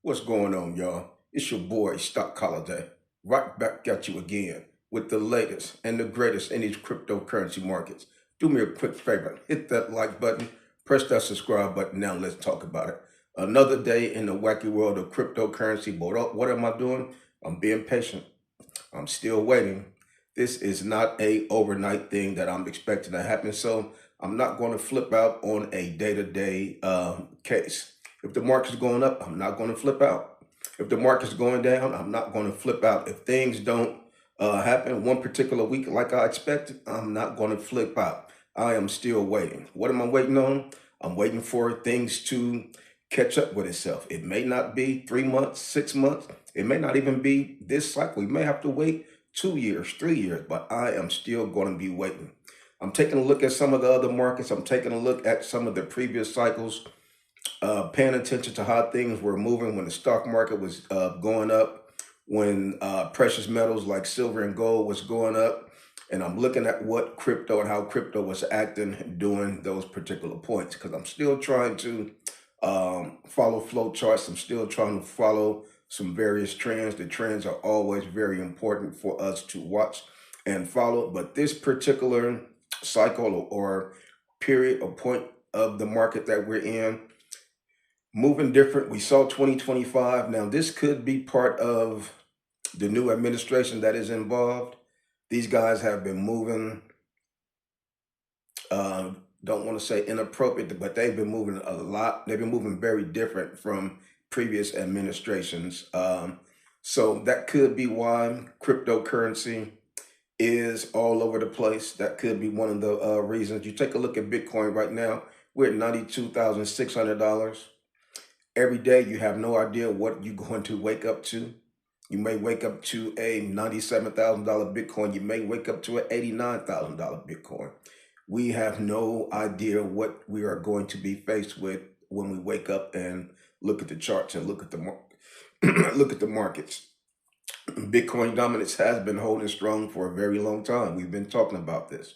What's going on, y'all? It's your boy, Stock Holiday, right back at you again with the latest and the greatest in these cryptocurrency markets. Do me a quick favor, hit that like button, press that subscribe button. Now let's talk about it. Another day in the wacky world of cryptocurrency. But what am I doing? I'm being patient. I'm still waiting. This is not a overnight thing that I'm expecting to happen. So I'm not going to flip out on a day-to-day case. If the market's going up, I'm not going to flip out. If the market's going down, I'm not going to flip out. If things don't happen one particular week like I expected, I'm not going to flip out. I am still waiting. What am I waiting on? I'm waiting for things to catch up with itself. It may not be 3 months, 6 months. It may not even be this cycle. We may have to wait 2 years, 3 years, but I am still going to be waiting. I'm taking a look at some of the other markets. I'm taking a look at some of the previous cycles, paying attention to how things were moving when the stock market was going up, when precious metals like silver and gold was going up. And I'm looking at what crypto and how crypto was acting during those particular points because I'm still trying to follow flow charts. I'm still trying to follow some various trends. The trends are always very important for us to watch and follow. But this particular cycle or period or point of the market that we're in, moving different. We saw 2025. Now, this could be part of the new administration that is involved. These guys have been moving, don't want to say inappropriate, but they've been moving a lot. They've been moving very different from previous administrations. So that could be why cryptocurrency is all over the place. That could be one of the reasons. You take a look at Bitcoin right now, we're at $92,600. Every day you have no idea what you're going to wake up to. You may wake up to a $97,000 Bitcoin. You may wake up to an $89,000 Bitcoin. We have no idea what we are going to be faced with when we wake up and look at the charts and look at the look at the markets. Bitcoin dominance has been holding strong for a very long time. We've been talking about this.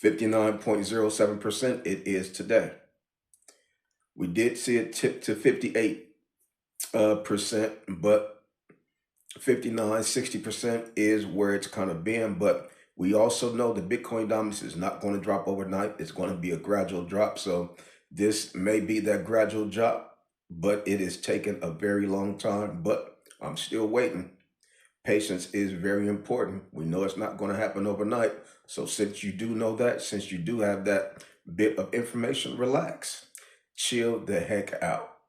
59.07% it is today. We did see it tip to 58%, but 59, 60% is where it's kind of been. But we also know the Bitcoin dominance is not going to drop overnight. It's going to be a gradual drop. So this may be that gradual drop, but it is taking a very long time. But I'm still waiting. Patience is very important. We know it's not going to happen overnight. So since you do know that, since you do have that bit of information, relax. Chill the heck out.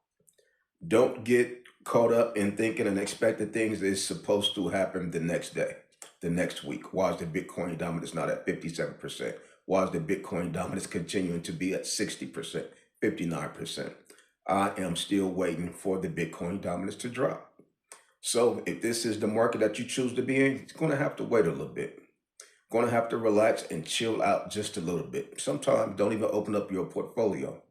Don't get caught up in thinking and expecting things is supposed to happen the next day, the next week. Why is the Bitcoin dominance not at 57%? Why is the Bitcoin dominance continuing to be at 60%, 59%? I am still waiting for the Bitcoin dominance to drop. So if this is the market that you choose to be in, you're going to have to wait a little bit. Going to have to relax and chill out just a little bit. Sometimes don't even open up your portfolio.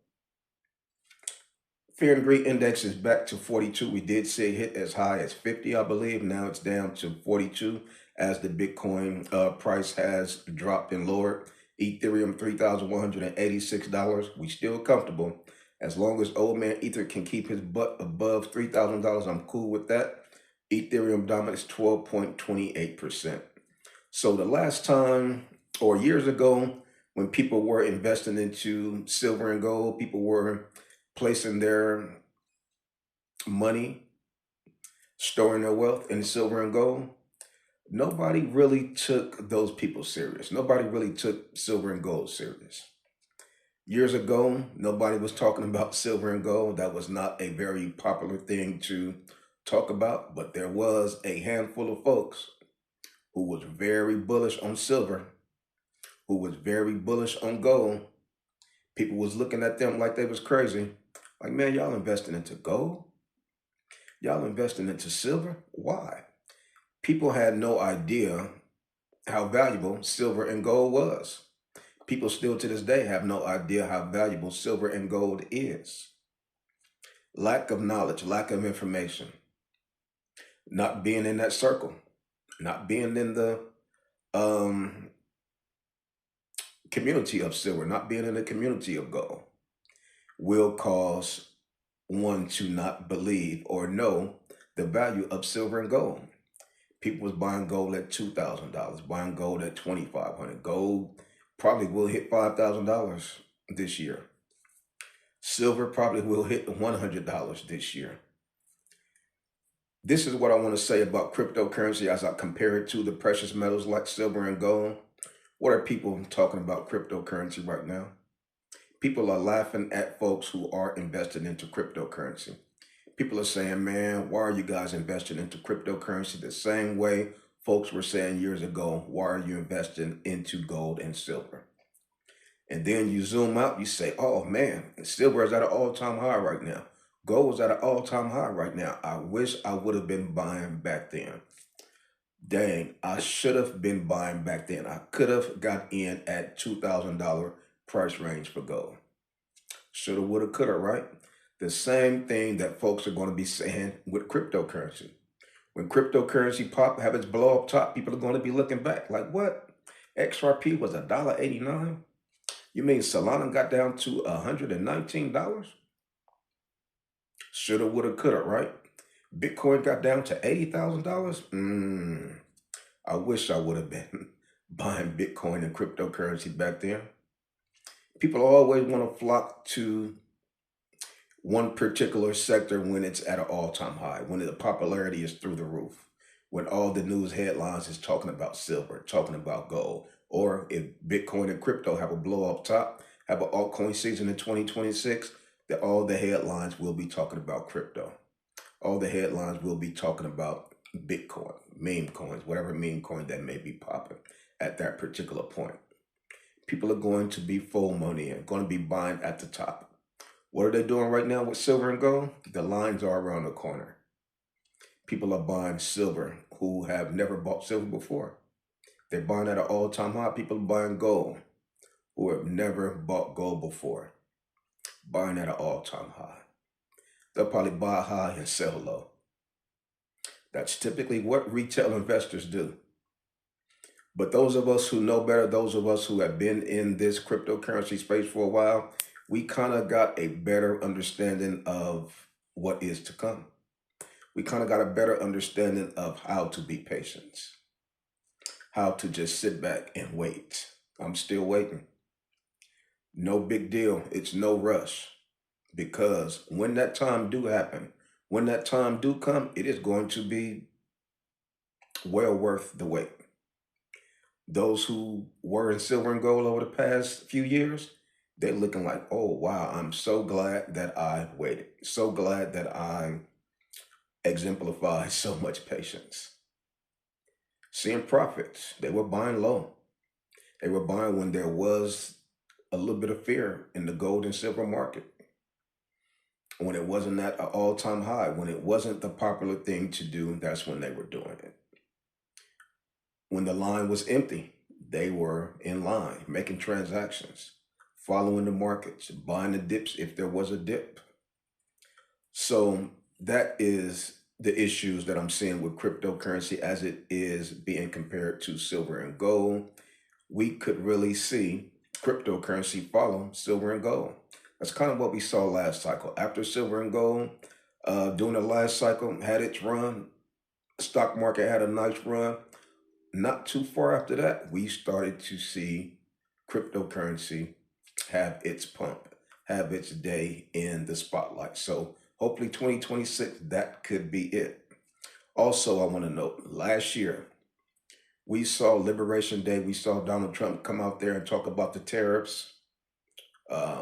Fear and greed index is back to 42. We did see it hit as high as 50, I believe. Now it's down to 42 as the Bitcoin price has dropped and lowered. Ethereum, $3,186. We still comfortable. As long as old man Ether can keep his butt above $3,000, I'm cool with that. Ethereum dominates 12.28%. So the last time or years ago, when people were investing into silver and gold, people were placing their money, storing their wealth in silver and gold, nobody really took those people serious. Nobody really took silver and gold serious. Years ago, nobody was talking about silver and gold. That was not a very popular thing to talk about, but there was a handful of folks who was very bullish on silver, who was very bullish on gold. People was looking at them like they was crazy. Like, man, y'all investing into gold? Y'all investing into silver? Why? People had no idea how valuable silver and gold was. People still to this day have no idea how valuable silver and gold is. Lack of knowledge, lack of information, not being in that circle, not being in the community of silver, not being in the community of gold will cause one to not believe or know the value of silver and gold. People was buying gold at $2,000, buying gold at 2,500. Gold probably will hit $5,000 this year. Silver probably will hit $100 this year. This is what I want to say about cryptocurrency as I compare it to the precious metals like silver and gold. What are people talking about cryptocurrency right now? People are laughing at folks who are invested into cryptocurrency. People are saying, man, why are you guys investing into cryptocurrency the same way folks were saying years ago, why are you investing into gold and silver? And then you zoom out, you say, oh man, silver is at an all-time high right now. Gold is at an all-time high right now. I wish I would have been buying back then. Dang, I should have been buying back then. I could have got in at $2,000 price range for gold. Shoulda, woulda, coulda, right? The same thing that folks are going to be saying with cryptocurrency. When cryptocurrency pop, have its blow up top, people are going to be looking back like, what? XRP was $1.89? You mean Solana got down to $119? Shoulda, woulda, coulda, right? Bitcoin got down to $80,000? I wish I would have been buying Bitcoin and cryptocurrency back then. People always want to flock to one particular sector when it's at an all-time high, when the popularity is through the roof, when all the news headlines is talking about silver, talking about gold, or if Bitcoin and crypto have a blow up top, have an altcoin season in 2026, that all the headlines will be talking about crypto. All the headlines will be talking about Bitcoin, meme coins, whatever meme coin that may be popping at that particular point. People are going to be full money and going to be buying at the top. What are they doing right now with silver and gold? The lines are around the corner. People are buying silver who have never bought silver before. They're buying at an all-time high. People are buying gold who have never bought gold before. Buying at an all-time high. They'll probably buy high and sell low. That's typically what retail investors do. But those of us who know better, those of us who have been in this cryptocurrency space for a while, we kind of got a better understanding of what is to come. We kind of got a better understanding of how to be patient, how to just sit back and wait. I'm still waiting. No big deal. It's no rush, because when that time do happen, when that time do come, it is going to be well worth the wait. Those who were in silver and gold over the past few years, they're looking like, oh, wow, I'm so glad that I waited. So glad that I exemplified so much patience. Seeing profits, they were buying low. They were buying when there was a little bit of fear in the gold and silver market. When it wasn't at an all-time high, when it wasn't the popular thing to do, that's when they were doing it. When the line was empty, they were in line, making transactions, following the markets, buying the dips if there was a dip. So that is the issues that I'm seeing with cryptocurrency as it is being compared to silver and gold. We could really see cryptocurrency follow silver and gold. That's kind of what we saw last cycle. After silver and gold, during the last cycle, had its run. The stock market had a nice run. Not too far after that, we started to see cryptocurrency have its pump, have its day in the spotlight. So hopefully 2026, that could be it. Also, I want to note, last year, we saw Liberation Day. We saw Donald Trump come out there and talk about the tariffs,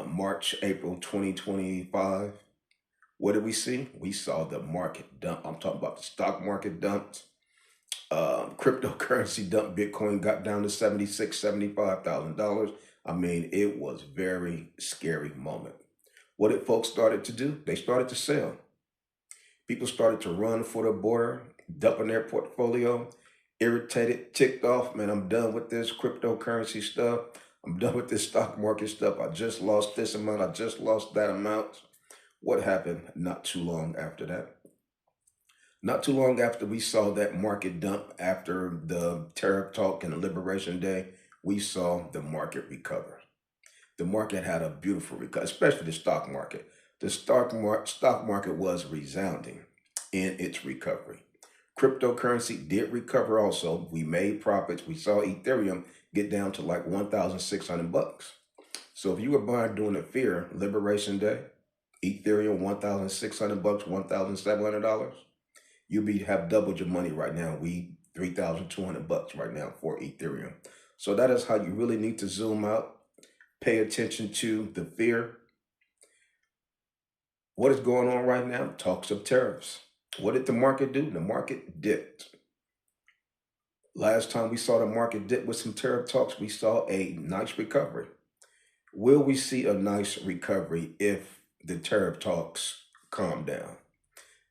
March, April 2025. What did we see? We saw the market dump. I'm talking about the stock market dumped. Cryptocurrency dump. Bitcoin got down to $76,000, $75,000. I mean, it was very scary moment. What did folks started to do? They started to sell. People started to run for the border, dumping their portfolio, irritated, ticked off. Man, I'm done with this cryptocurrency stuff. I'm done with this stock market stuff. I just lost this amount. I just lost that amount. What happened not too long after that? Not too long after we saw that market dump, after the tariff talk and the Liberation Day, we saw the market recover. The market had a beautiful recovery, especially the stock market. The stock market was resounding in its recovery. Cryptocurrency did recover also. We made profits. We saw Ethereum get down to like 1,600 bucks. So if you were buying during the fear liberation day, Ethereum 1,600 bucks, $1,700, you be have doubled your money right now. We 3,200 bucks right now for Ethereum. So that is how you really need to zoom out, pay attention to the fear. What is going on right now? Talks of tariffs. What did the market do? The market dipped. Last time we saw the market dip with some tariff talks, we saw a nice recovery. Will we see a nice recovery if the tariff talks calm down?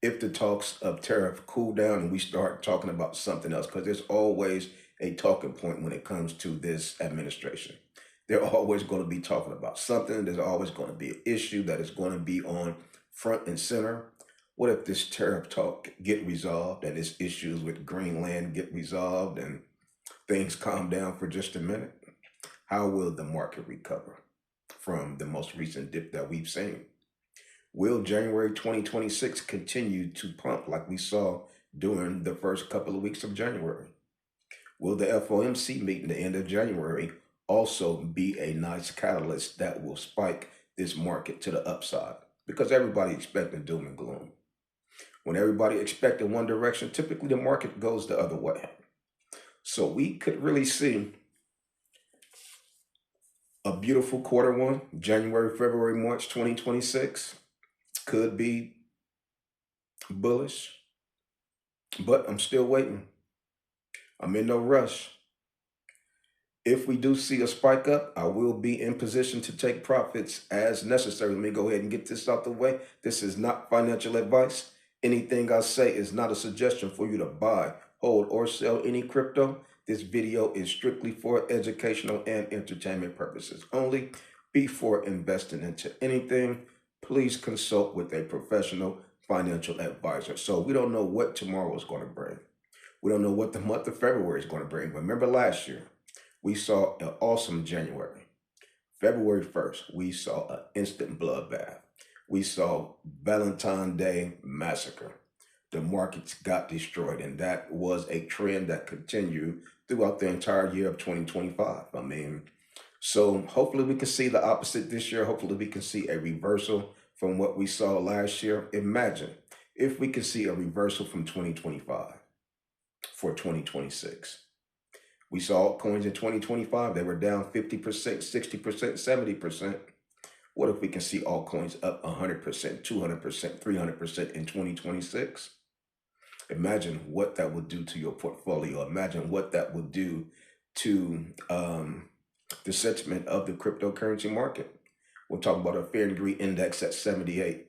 If the talks of tariff cool down and we start talking about something else? Because there's always a talking point when it comes to this administration. They're always going to be talking about something. There's always going to be an issue that is going to be on front and center. What if this tariff talk get resolved and this issues with Greenland get resolved and things calm down for just a minute? How will the market recover from the most recent dip that we've seen? Will January 2026 continue to pump like we saw during the first couple of weeks of January? Will the FOMC meeting the end of January also be a nice catalyst that will spike this market to the upside? Because everybody expecting doom and gloom. When everybody expected one direction, typically the market goes the other way. So we could really see a beautiful quarter one, January, February, March 2026. Could be bullish, but I'm still waiting. I'm in no rush. If we do see a spike up, I will be in position to take profits as necessary. Let me go ahead and get this out the way. This is not financial advice. Anything I say is not a suggestion for you to buy, hold, or sell any crypto. This video is strictly for educational and entertainment purposes only. Before investing into anything, please consult with a professional financial advisor. So we don't know what tomorrow is going to bring. We don't know what the month of February is going to bring. Remember last year, we saw an awesome January. February 1st, we saw an instant bloodbath. We saw Valentine's Day massacre. The markets got destroyed, and that was a trend that continued throughout the entire year of 2025. So hopefully we can see the opposite this year. Hopefully we can see a reversal from what we saw last year. Imagine if we could see a reversal from 2025 for 2026. We saw altcoins in 2025. They were down 50%, 60%, 70%. What if we can see altcoins up 100%, 200%, 300% in 2026? Imagine what that would do to your portfolio. Imagine what that would do to the sentiment of the cryptocurrency market. We're talking about a fear and greed index at 78.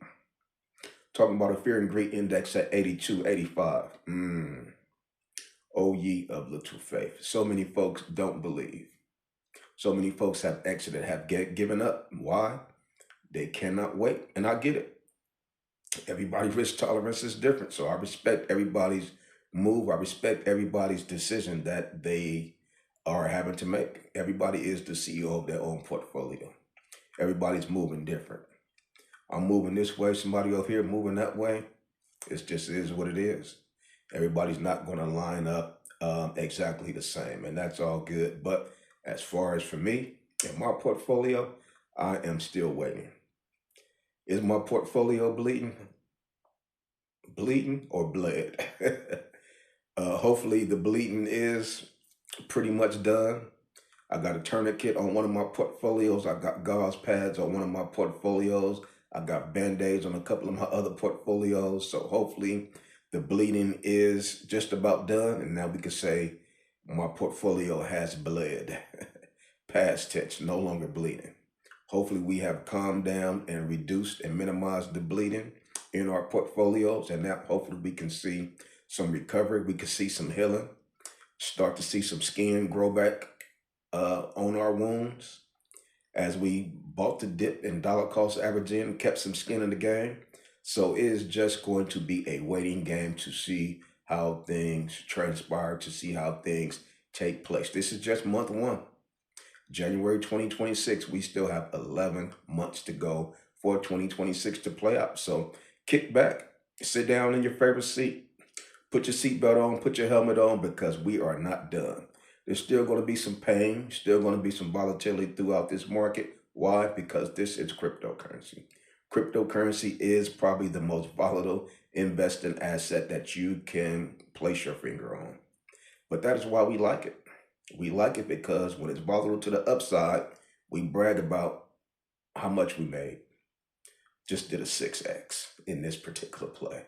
Talking about a fear and greed index at 82, 85. O ye of little faith. So many folks don't believe. So many folks have exited, have given up. Why? They cannot wait. And I get it. Everybody's risk tolerance is different. So I respect everybody's move. I respect everybody's decision that they are having to make. Everybody is the CEO of their own portfolio. Everybody's moving different. I'm moving this way, somebody over here moving that way. It just is what it is. Everybody's not going to line up exactly the same, and that's all good. But as far as for me and my portfolio, I am still waiting. Is my portfolio bleeding? Bleeding or bled? Hopefully the bleeding is pretty much done. I got a tourniquet on one of my portfolios. I got gauze pads on one of my portfolios. I got band-aids on a couple of my other portfolios. So hopefully the bleeding is just about done. And now we can say my portfolio has bled. Past tense, no longer bleeding. Hopefully we have calmed down and reduced and minimized the bleeding in our portfolios. And now hopefully we can see some recovery. We can see some healing. Start to see some skin grow back on our wounds as we bought the dip in dollar cost averaging and kept some skin in the game. So it is just going to be a waiting game to see how things transpire, to see how things take place. This is just month one. January 2026, we still have 11 months to go for 2026 to play out. So kick back, sit down in your favorite seat, put your seatbelt on, put your helmet on, because we are not done. There's still going to be some pain, still going to be some volatility throughout this market. Why? Because this is cryptocurrency. Cryptocurrency is probably the most volatile investing asset that you can place your finger on. But that is why we like it. We like it because when it's volatile to the upside, we brag about how much we made. Just did a 6x in this particular play.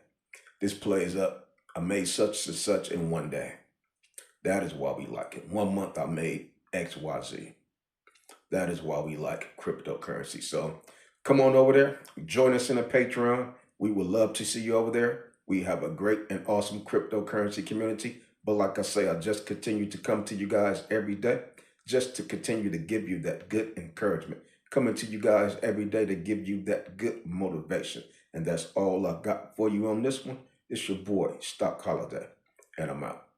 This play is up. I made such and such in one day. That is why we like it. 1 month I made XYZ. That is why we like cryptocurrency. So come on over there. Join us in a Patreon. We would love to see you over there. We have a great and awesome cryptocurrency community. But like I say, I just continue to come to you guys every day just to continue to give you that good encouragement. Coming to you guys every day to give you that good motivation. And that's all I got for you on this one. It's your boy, Stock Holiday, and I'm out.